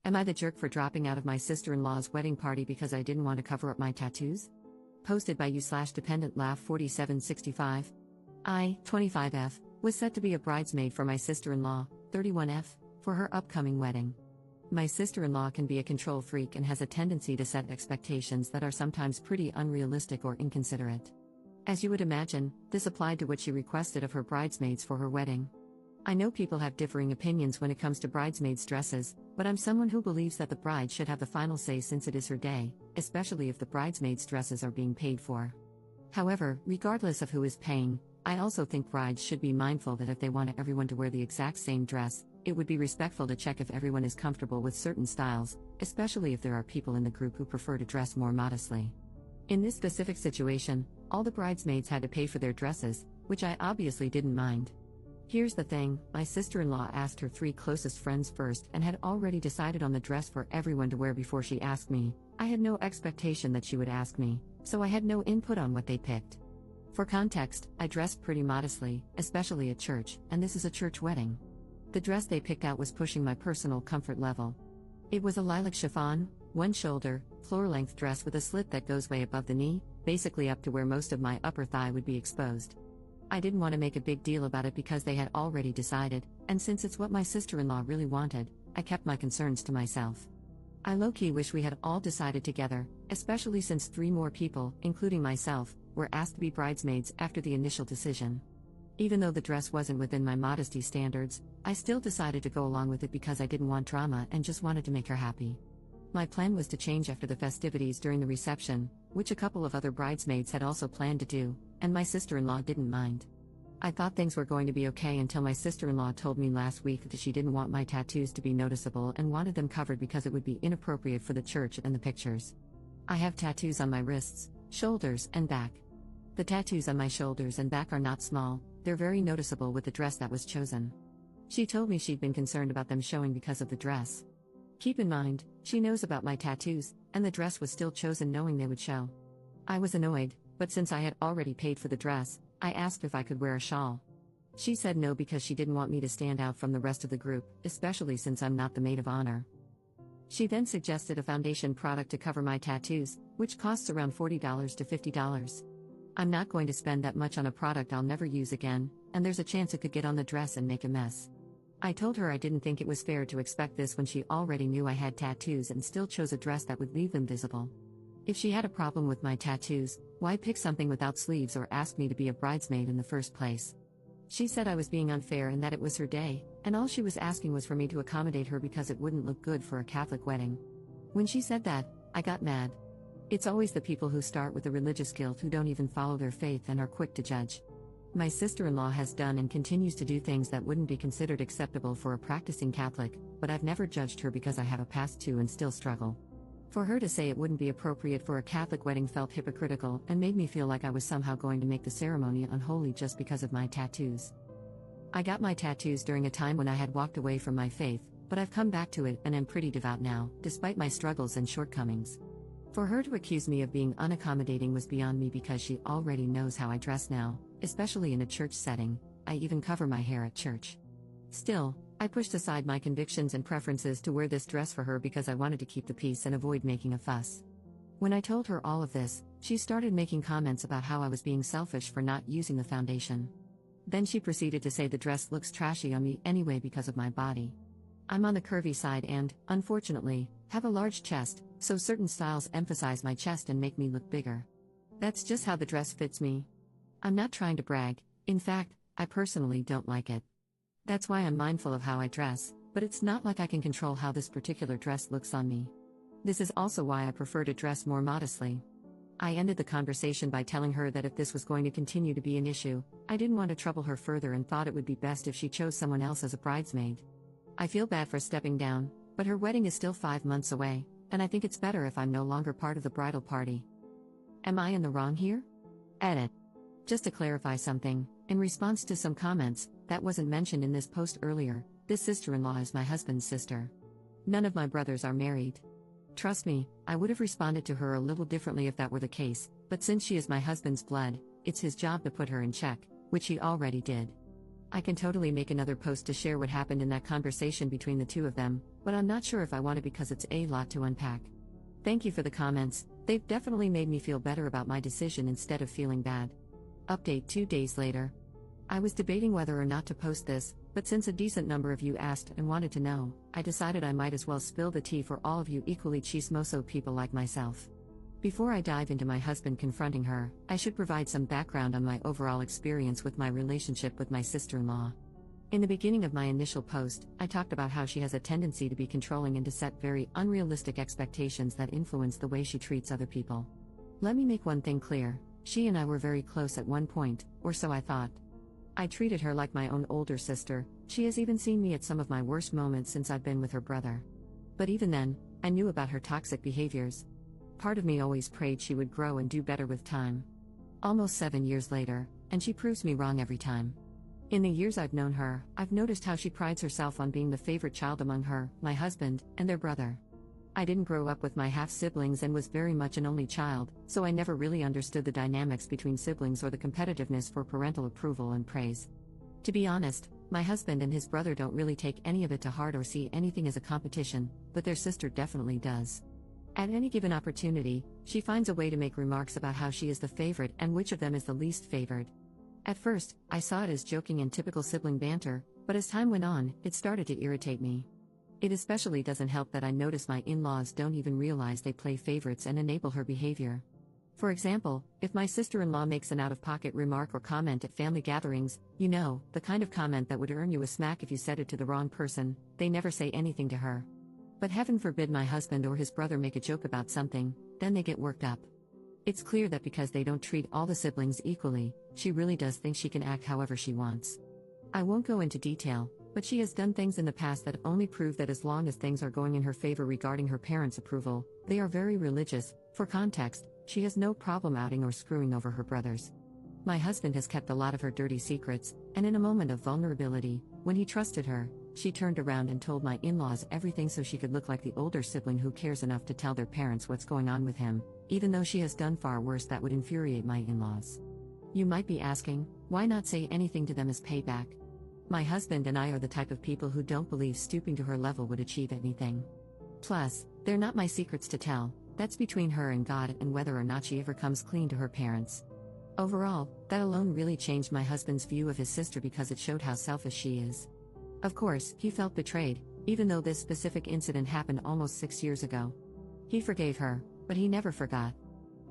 Am I the jerk for dropping out of my sister-in-law's wedding party because I didn't want to cover up my tattoos? Posted by you/dependent laugh 4765. I, 25F, was set to be a bridesmaid for my sister-in-law, 31F, for her upcoming wedding. My sister-in-law can be a control freak and has a tendency to set expectations that are sometimes pretty unrealistic or inconsiderate. As you would imagine, this applied to what she requested of her bridesmaids for her wedding. I know people have differing opinions when it comes to bridesmaids' dresses, but I'm someone who believes that the bride should have the final say since it is her day, especially if the bridesmaids' dresses are being paid for. However, regardless of who is paying, I also think brides should be mindful that if they want everyone to wear the exact same dress, it would be respectful to check if everyone is comfortable with certain styles, especially if there are people in the group who prefer to dress more modestly. In this specific situation, all the bridesmaids had to pay for their dresses, which I obviously didn't mind. Here's the thing, my sister-in-law asked her 3 closest friends first and had already decided on the dress for everyone to wear before she asked me. I had no expectation that she would ask me, so I had no input on what they picked. For context, I dressed pretty modestly, especially at church, and this is a church wedding. The dress they picked out was pushing my personal comfort level. It was a lilac chiffon, one-shoulder, floor-length dress with a slit that goes way above the knee, basically up to where most of my upper thigh would be exposed. I didn't want to make a big deal about it because they had already decided, and since it's what my sister-in-law really wanted, I kept my concerns to myself. I low-key wish we had all decided together, especially since 3 more people, including myself, were asked to be bridesmaids after the initial decision. Even though the dress wasn't within my modesty standards, I still decided to go along with it because I didn't want drama and just wanted to make her happy. My plan was to change after the festivities during the reception, which a couple of other bridesmaids had also planned to do, and my sister-in-law didn't mind. I thought things were going to be okay until my sister-in-law told me last week that she didn't want my tattoos to be noticeable and wanted them covered because it would be inappropriate for the church and the pictures. I have tattoos on my wrists, shoulders, and back. The tattoos on my shoulders and back are not small, they're very noticeable with the dress that was chosen. She told me she'd been concerned about them showing because of the dress. Keep in mind, she knows about my tattoos, and the dress was still chosen knowing they would show. I was annoyed, but since I had already paid for the dress, I asked if I could wear a shawl. She said no because she didn't want me to stand out from the rest of the group, especially since I'm not the maid of honor. She then suggested a foundation product to cover my tattoos, which costs around $40 to $50. I'm not going to spend that much on a product I'll never use again, and there's a chance it could get on the dress and make a mess. I told her I didn't think it was fair to expect this when she already knew I had tattoos and still chose a dress that would leave them visible. If she had a problem with my tattoos, why pick something without sleeves or ask me to be a bridesmaid in the first place? She said I was being unfair and that it was her day, and all she was asking was for me to accommodate her because it wouldn't look good for a Catholic wedding. When she said that, I got mad. It's always the people who start with the religious guilt who don't even follow their faith and are quick to judge. My sister-in-law has done and continues to do things that wouldn't be considered acceptable for a practicing Catholic, but I've never judged her because I have a past too and still struggle. For her to say it wouldn't be appropriate for a Catholic wedding felt hypocritical and made me feel like I was somehow going to make the ceremony unholy just because of my tattoos. I got my tattoos during a time when I had walked away from my faith, but I've come back to it and am pretty devout now, despite my struggles and shortcomings. For her to accuse me of being unaccommodating was beyond me because she already knows how I dress now, especially in a church setting. I even cover my hair at church. Still, I pushed aside my convictions and preferences to wear this dress for her because I wanted to keep the peace and avoid making a fuss. When I told her all of this, she started making comments about how I was being selfish for not using the foundation. Then she proceeded to say the dress looks trashy on me anyway because of my body. I'm on the curvy side and, unfortunately, have a large chest, so certain styles emphasize my chest and make me look bigger. That's just how the dress fits me. I'm not trying to brag, in fact, I personally don't like it. That's why I'm mindful of how I dress, but it's not like I can control how this particular dress looks on me. This is also why I prefer to dress more modestly. I ended the conversation by telling her that if this was going to continue to be an issue, I didn't want to trouble her further and thought it would be best if she chose someone else as a bridesmaid. I feel bad for stepping down, but her wedding is still 5 months away, and I think it's better if I'm no longer part of the bridal party. Am I in the wrong here? Edit. Just to clarify something, in response to some comments that wasn't mentioned in this post earlier, this sister-in-law is my husband's sister. None of my brothers are married. Trust me, I would have responded to her a little differently if that were the case, but since she is my husband's blood, it's his job to put her in check, which he already did. I can totally make another post to share what happened in that conversation between the two of them, but I'm not sure if I want to because it's a lot to unpack. Thank you for the comments, they've definitely made me feel better about my decision instead of feeling bad. Update 2 days later. I was debating whether or not to post this, but since a decent number of you asked and wanted to know, I decided I might as well spill the tea for all of you equally chismoso people like myself. Before I dive into my husband confronting her, I should provide some background on my overall experience with my relationship with my sister-in-law. In the beginning of my initial post, I talked about how she has a tendency to be controlling and to set very unrealistic expectations that influence the way she treats other people. Let me make one thing clear, she and I were very close at one point, or so I thought. I treated her like my own older sister, she has even seen me at some of my worst moments since I've been with her brother. But even then, I knew about her toxic behaviors. Part of me always prayed she would grow and do better with time. Almost 7 years later, and she proves me wrong every time. In the years I've known her, I've noticed how she prides herself on being the favorite child among her, my husband, and their brother. I didn't grow up with my half-siblings and was very much an only child, so I never really understood the dynamics between siblings or the competitiveness for parental approval and praise. To be honest, my husband and his brother don't really take any of it to heart or see anything as a competition, but their sister definitely does. At any given opportunity, she finds a way to make remarks about how she is the favorite and which of them is the least favored. At first, I saw it as joking and typical sibling banter, but as time went on, it started to irritate me. It especially doesn't help that I notice my in-laws don't even realize they play favorites and enable her behavior. For example, if my sister-in-law makes an out-of-pocket remark or comment at family gatherings, you know, the kind of comment that would earn you a smack if you said it to the wrong person, they never say anything to her. But heaven forbid my husband or his brother make a joke about something, then they get worked up. It's clear that because they don't treat all the siblings equally, she really does think she can act however she wants. I won't go into detail, but she has done things in the past that only prove that as long as things are going in her favor regarding her parents' approval, they are very religious. For context, she has no problem outing or screwing over her brothers. My husband has kept a lot of her dirty secrets, and in a moment of vulnerability, when he trusted her, she turned around and told my in-laws everything so she could look like the older sibling who cares enough to tell their parents what's going on with him, even though she has done far worse that would infuriate my in-laws. You might be asking, why not say anything to them as payback? My husband and I are the type of people who don't believe stooping to her level would achieve anything. Plus, they're not my secrets to tell, that's between her and God and whether or not she ever comes clean to her parents. Overall, that alone really changed my husband's view of his sister because it showed how selfish she is. Of course, he felt betrayed, even though this specific incident happened almost 6 years ago. He forgave her, but he never forgot.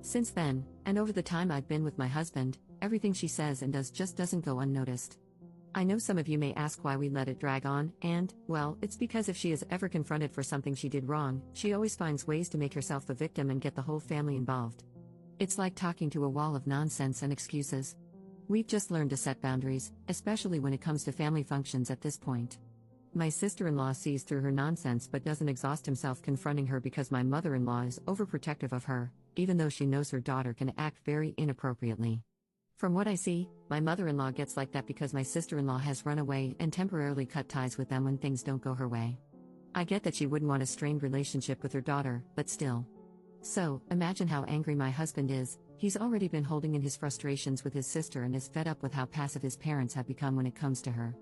Since then, and over the time I've been with my husband, everything she says and does just doesn't go unnoticed. I know some of you may ask why we let it drag on, and, well, it's because if she is ever confronted for something she did wrong, she always finds ways to make herself the victim and get the whole family involved. It's like talking to a wall of nonsense and excuses. We've just learned to set boundaries, especially when it comes to family functions at this point. My sister-in-law sees through her nonsense but doesn't exhaust himself confronting her because my mother-in-law is overprotective of her, even though she knows her daughter can act very inappropriately. From what I see, my mother-in-law gets like that because my sister-in-law has run away and temporarily cut ties with them when things don't go her way. I get that she wouldn't want a strained relationship with her daughter, but still. So, imagine how angry my husband is. He's already been holding in his frustrations with his sister and is fed up with how passive his parents have become when it comes to her.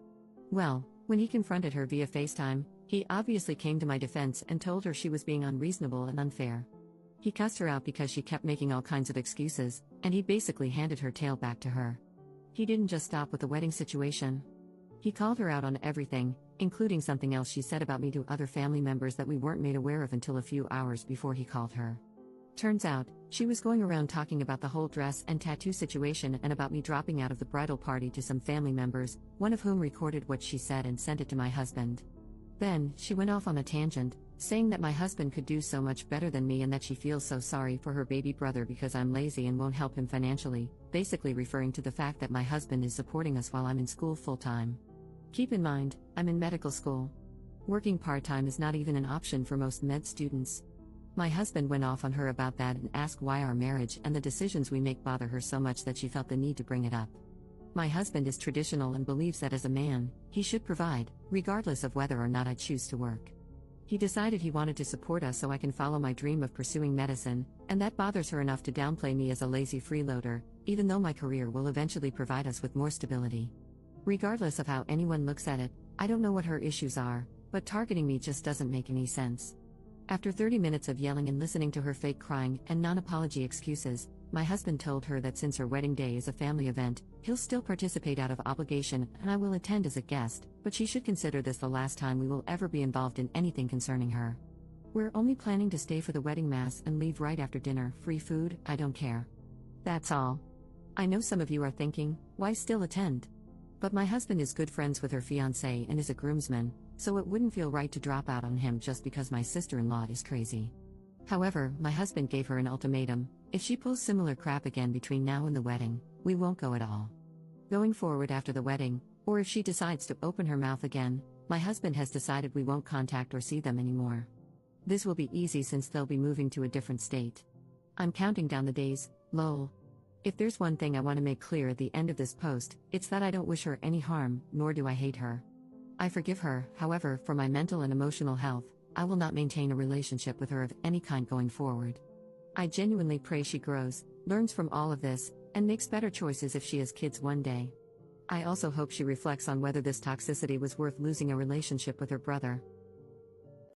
Well, when he confronted her via FaceTime, he obviously came to my defense and told her she was being unreasonable and unfair. He cussed her out because she kept making all kinds of excuses, and he basically handed her tail back to her. He didn't just stop with the wedding situation. He called her out on everything, including something else she said about me to other family members that we weren't made aware of until a few hours before he called her. Turns out, she was going around talking about the whole dress and tattoo situation and about me dropping out of the bridal party to some family members, one of whom recorded what she said and sent it to my husband. Then, she went off on a tangent, saying that my husband could do so much better than me and that she feels so sorry for her baby brother because I'm lazy and won't help him financially, basically referring to the fact that my husband is supporting us while I'm in school full-time. Keep in mind, I'm in medical school. Working part-time is not even an option for most med students. My husband went off on her about that and asked why our marriage and the decisions we make bother her so much that she felt the need to bring it up. My husband is traditional and believes that as a man, he should provide, regardless of whether or not I choose to work. He decided he wanted to support us so I can follow my dream of pursuing medicine, and that bothers her enough to downplay me as a lazy freeloader, even though my career will eventually provide us with more stability. Regardless of how anyone looks at it, I don't know what her issues are, but targeting me just doesn't make any sense. After 30 minutes of yelling and listening to her fake crying and non-apology excuses, my husband told her that since her wedding day is a family event, he'll still participate out of obligation and I will attend as a guest, but she should consider this the last time we will ever be involved in anything concerning her. We're only planning to stay for the wedding mass and leave right after dinner, free food, I don't care. That's all. I know some of you are thinking, why still attend? But my husband is good friends with her fiancé and is a groomsman, so it wouldn't feel right to drop out on him just because my sister-in-law is crazy. However, my husband gave her an ultimatum: if she pulls similar crap again between now and the wedding, we won't go at all. Going forward after the wedding, or if she decides to open her mouth again, my husband has decided we won't contact or see them anymore. This will be easy since they'll be moving to a different state. I'm counting down the days, lol. If there's one thing I want to make clear at the end of this post, it's that I don't wish her any harm, nor do I hate her. I forgive her, however, for my mental and emotional health, I will not maintain a relationship with her of any kind going forward. I genuinely pray she grows, learns from all of this, and makes better choices if she has kids one day. I also hope she reflects on whether this toxicity was worth losing a relationship with her brother.